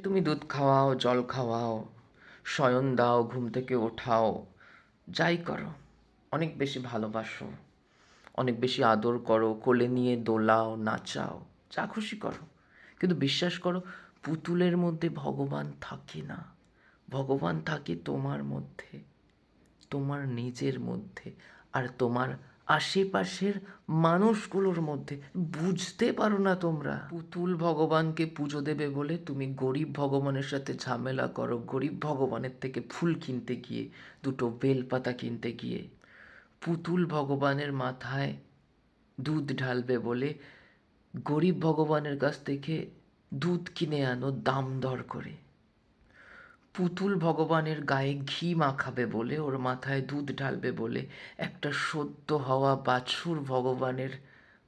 তুমি দুধ খাওয়াও, জল খাওয়াও, শয়ন দাও, ঘুম থেকে ওঠাও, যাই করো, অনেক বেশি ভালোবাসো, অনেক বেশি আদর করো, কোলে নিয়ে দোলাও, নাচাও, যা খুশি করো, কিন্তু বিশ্বাস করো, পুতুলের মধ্যে ভগবান থাকে না। ভগবান থাকে তোমার মধ্যে, তোমার নিজের মধ্যে, আর তোমার আশেপাশের মানুষগুলোর মধ্যে। বুঝতে পারো না তোমরা? পুতুল ভগবানকে পুজো দেবে বলে তুমি গরিব ভগবানের সাথে ঝামেলা করো, গরিব ভগবানের থেকে ফুল কিনতে গিয়ে, দুটো বেলপাতা কিনতে গিয়ে। পুতুল ভগবানের মাথায় দুধ ঢালবে বলে গরিব ভগবানের কাছ থেকে দুধ কিনে আনো দাম দর করে। পুতুল ভগবানের গায়ে ঘি মাখাবে বলে, ওর মাথায় দুধ ঢালবে বলে একটা সদ্য হওয়া বাছুর ভগবানের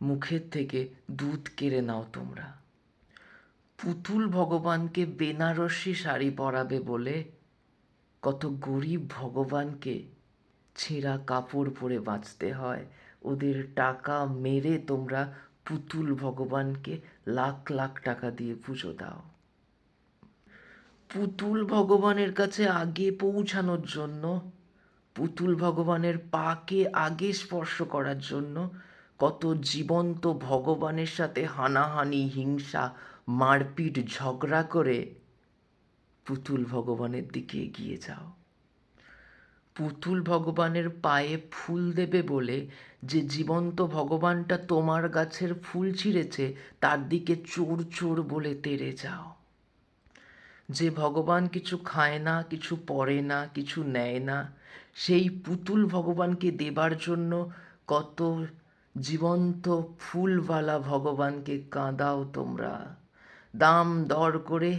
মুখের থেকে দুধ কেড়ে নাও তোমরা। পুতুল ভগবানকে বেনারসি শাড়ি পরাবে বলে কত গরিব ভগবানকে ছেঁড়া কাপড় পরে বাঁচতে হয়। ওদের টাকা মেরে তোমরা পুতুল ভগবানকে লাখ লাখ টাকা দিয়ে পুজো দাও। পুতুল ভগবানের কাছে আগে পৌঁছানোর জন্য, পুতুল ভগবানের পাকে আগে স্পর্শ করার জন্য কত জীবন্ত ভগবানের সাথে হানাহানি, হিংসা, মারপিট, ঝগড়া করে পুতুল ভগবানের দিকে এগিয়ে যাও। পুতুল ভগবানের পায়ে ফুল দেবে বলে যে জীবন্ত ভগবানটা তোমার গাছের ফুল ছিঁড়েছে তার দিকে চোর চোর বলে তেড়ে যাও। যে ভগবান কিছু খায় না, কিছু পড়ে না, কিছু নেয় না, সেই পুতুল ভগবানকে দেবার জন্য কত জীবন্ত ফুলওয়ালা ভগবানকে কাঁদাও তোমরা। দাম দর করে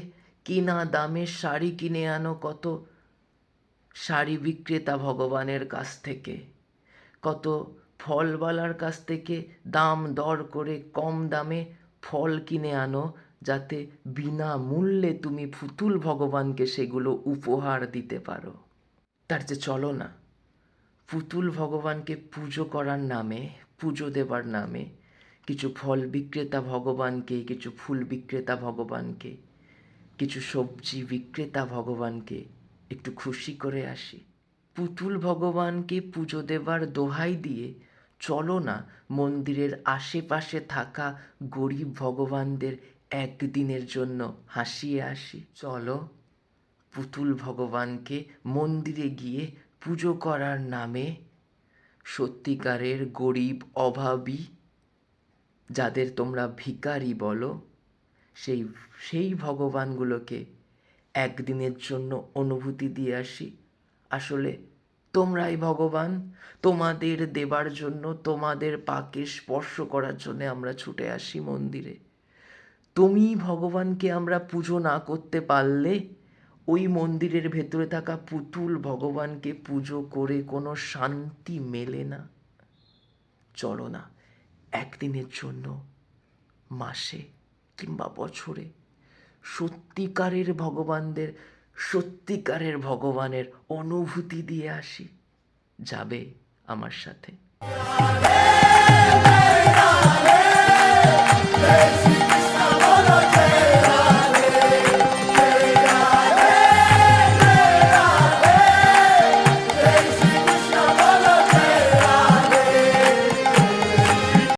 কিনা দামে শাড়ি কিনে আনো কত শাড়ি বিক্রেতা ভগবানের কাছ থেকে, কত ফলওয়ালার কাছ থেকে দাম দর করে কম দামে ফল কিনে আনো, যাতে বিনামূল্যে তুমি পুতুল ভগবানকে সেগুলো উপহার দিতে পারো। তার যে চলো না, পুতুল ভগবানকে পুজো করার নামে, পুজো দেবার নামে কিছু ফল বিক্রেতা ভগবানকে, কিছু ফুল বিক্রেতা ভগবানকে, কিছু সবজি বিক্রেতা ভগবানকে একটু খুশি করে আসি। পুতুল ভগবানকে পুজো দেবার দোহাই দিয়ে চলো না মন্দিরের আশেপাশে থাকা গরিব ভগবানদের একদিনের জন্য হাসিয়ে আসি। চলো পুতুল ভগবানকে মন্দিরে গিয়ে পুজো করার নামে সত্যিকারের গরিব, অভাবী, যাদের তোমরা ভিখারি বলো, সেই সেই ভগবানগুলোকে একদিনের জন্য অনুভূতি দিয়ে আসি। আসলে তোমরাই ভগবান, তোমাদের দেবার জন্য, তোমাদের পাকে স্পর্শ করার জন্য আমরা ছুটে আসি মন্দিরে। তুমি ভগবানকে আমরা পুজো না করতে পারলে ওই মন্দিরের ভেতরে থাকা পুতুল ভগবানকে পুজো করে কোনো শান্তি মেলে না। চলো না একদিনের জন্য, মাসে কিংবা বছরে সত্যিকারের ভগবানদের, সত্যিকারের ভগবানের অনুভূতি দিয়ে আসি। যাবে আমার সাথে?